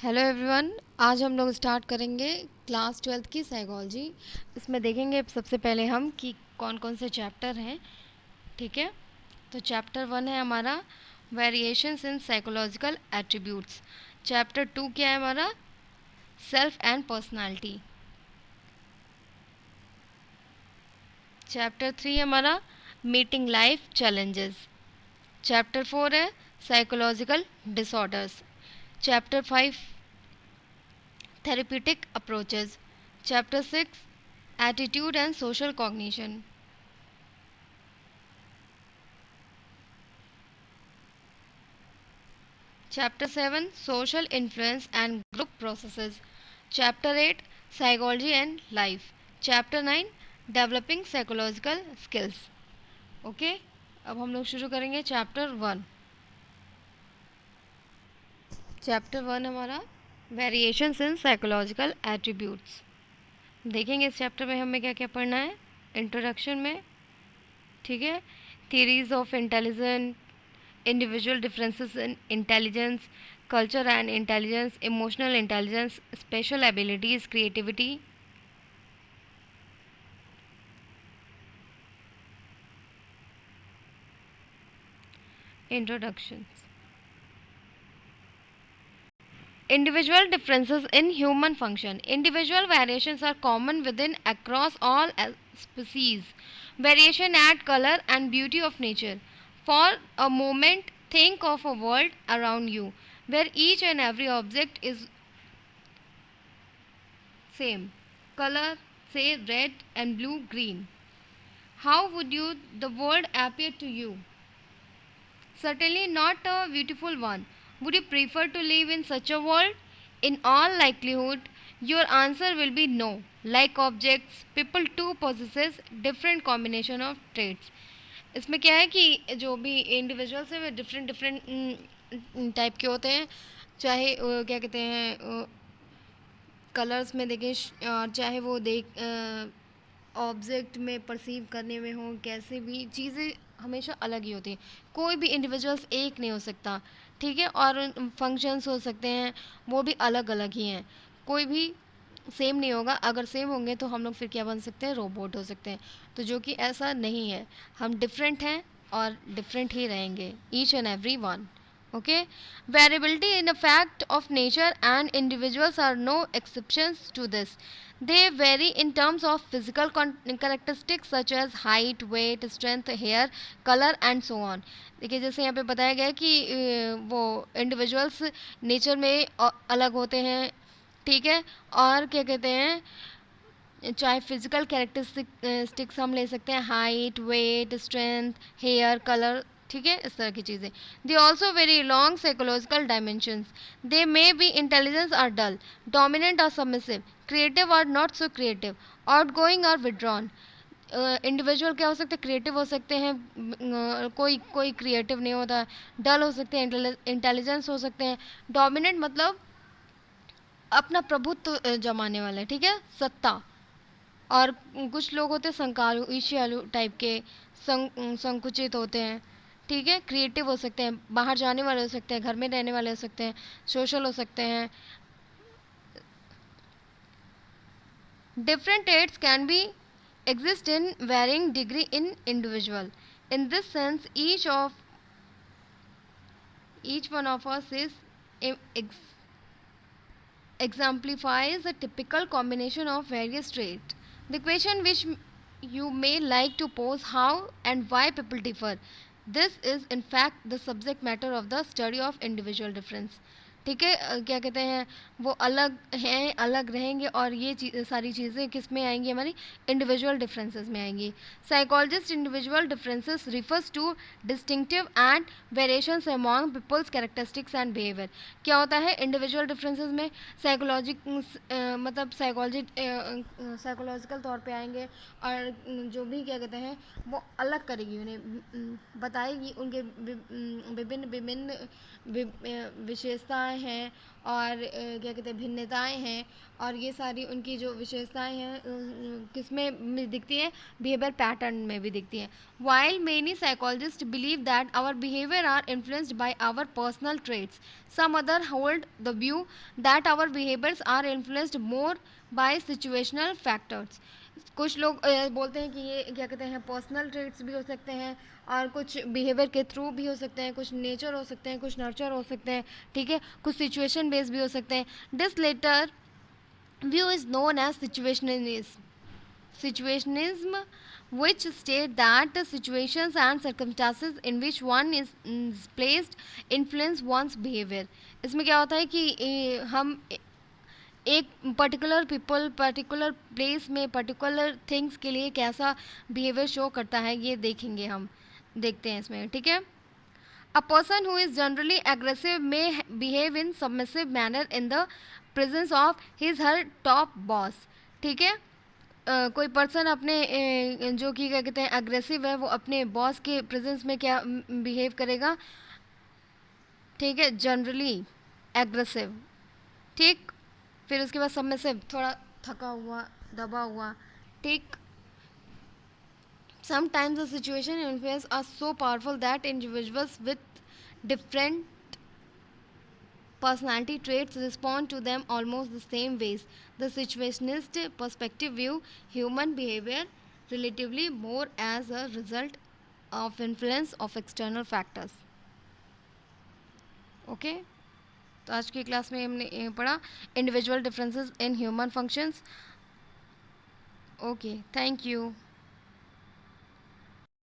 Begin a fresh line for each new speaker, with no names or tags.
Hello everyone. आज हम लोग स्टार्ट करेंगे क्लास ट्वेल्थ की साइकोलॉजी। इसमें देखेंगे सबसे पहले हम कि कौन कौन से चैप्टर हैं। ठीक है, तो चैप्टर 1 है हमारा variations in psychological attributes. Chapter 2 क्या है हमारा? Self and personality. चैप्टर 3 हमारा मीटिंग लाइफ चैलेंजेस। चैप्टर 4 है psychological disorders. Chapter 5 therapeutic approaches. Chapter 6 Attitude and Social Cognition. Chapter 7 Social Influence and Group Processes. Chapter 8 Psychology and Life. Chapter 9 Developing Psychological Skills. Okay, अब हम लोग शुरू करेंगे chapter 1। Chapter 1 हमारा variations in psychological attributes. देखेंगे इस chapter में हमें क्या क्या पढ़ना है। इंट्रोडक्शन में, ठीक है, theories of intelligence, individual differences in intelligence, culture and intelligence, emotional intelligence, special abilities, creativity. Introductions. Individual differences in human function. Individual variations are common within across all species. Variation add color and beauty of nature. For a moment, think of a world around you where each and every object is same color, say red and blue, green. How would you the world appear to you? Certainly not a beautiful one. Would you prefer to live in such a world? In all likelihood, your answer will be no. Like objects, people too possesses different combination of traits. इसमें क्या है कि जो भी individuals हैं वे different different type के होते हैं। चाहे क्या कहते हैं, कलर्स में देखें, चाहे वो देख ऑब्जेक्ट में परसीव करने में हो, कैसे भी चीज़ें हमेशा अलग ही होती हैं। कोई भी इंडिविजुअल्स एक नहीं हो सकता, ठीक है। और फंक्शंस हो सकते हैं, वो भी अलग अलग ही हैं। कोई भी सेम नहीं होगा। अगर सेम होंगे तो हम लोग फिर क्या बन सकते हैं? रोबोट हो सकते हैं। तो जो कि ऐसा नहीं है, हम डिफरेंट हैं और डिफरेंट ही रहेंगे, each and every one. Okay, variability in a fact of nature and individuals are no exceptions to this. They vary in terms of physical characteristics such as height, weight, strength, hair color and so on. देखिए, जैसे यहाँ पे बताया गया है कि वो individuals nature में अलग होते हैं, ठीक है। और क्या कहते हैं, चाहे फिजिकल कैरेक्टरिस्टिक्स हम ले सकते हैं, height, weight, strength, hair colour, ठीक है, इस तरह की चीज़ें। They also very long psychological dimensions. They may be intelligence और डल, डोमिनेंट और सबमिसिव, क्रिएटिव और not so creative, outgoing और विड्रॉन। इंडिविजुअल क्या हो सकते हैं? क्रिएटिव हो सकते हैं, कोई कोई क्रिएटिव नहीं होता। डल हो सकते हैं, इंटेलिजेंस हो सकते हैं। डोमिनेंट मतलब अपना प्रभुत्व जमाने वाला, ठीक है, सत्ता। और कुछ लोग होते हैं संकालु, ईर्ष्यालु टाइप के, संकुचित होते हैं, ठीक है। क्रिएटिव हो सकते हैं, बाहर जाने वाले हो सकते हैं, घर में रहने वाले हो सकते हैं, सोशल हो सकते हैं। Different traits can be exist in varying degree in individual. In this sense, each one of us is exemplifies a typical combination of various traits. The question which you may like to pose: how and why people differ? This is in fact the subject matter of the study of individual difference. ठीक है, क्या कहते हैं, वो अलग हैं, अलग रहेंगे, और ये सारी चीज़ें किस में आएंगी? हमारी इंडिविजुअल डिफरेंसेस में आएंगी। Psychologist individual differences refers to distinctive and variations among people's characteristics and behaviour. क्या होता है इंडिविजुअल डिफरेंसेस में? साइकोलॉजी मतलब साइकोलॉजिकल तौर पे आएंगे, और जो भी क्या कहते हैं वो अलग करेगी, उन्हें बताएगी उनके विभिन्न विभिन्न विशेषताएं विशेषताएं हैं और क्या कहते हैं भिन्नताएं हैं, और ये सारी उनकी जो विशेषताएं हैं किस में दिखती हैं, बिहेवियर पैटर्न में भी दिखती हैं. While many psychologists believe that our behavior are influenced by our personal traits, some others hold the view that our behaviors are influenced more by situational factors. कुछ लोग बोलते हैं कि ये क्या कहते हैं पर्सनल ट्रेट्स भी हो सकते हैं, और कुछ बिहेवियर के थ्रू भी हो सकते हैं, कुछ नेचर हो सकते हैं, कुछ नर्चर हो सकते हैं, ठीक है, कुछ सिचुएशन बेस्ड भी हो सकते हैं. This later view is known as situationism, which state that the situations and circumstances in which one is placed influence one's behavior. इसमें क्या होता है कि हम एक पर्टिकुलर पीपल पर्टिकुलर प्लेस में पर्टिकुलर थिंग्स के लिए कैसा बिहेवियर शो करता है ये देखेंगे, हम देखते हैं इसमें, ठीक है. A person who is generally aggressive may behave in submissive manner in the presence of his her top boss, ठीक है. कोई पर्सन अपने जो कि क्या कहते हैं अग्रेसिव है, वो अपने बॉस के प्रेजेंस में क्या बिहेव करेगा, ठीक है, जनरली एग्रेसिव, ठीक. फिर उसके बाद सबमिसिव, थोड़ा थका हुआ, दबा हुआ, ठीक. Sometimes the situation influences are so powerful that individuals with different personality traits respond to them almost the same ways. The situationist perspective view human behavior relatively more as a result of influence of external factors. Okay? तो आज की class में हमने पढ़ा individual differences in human functions. Okay, thank you.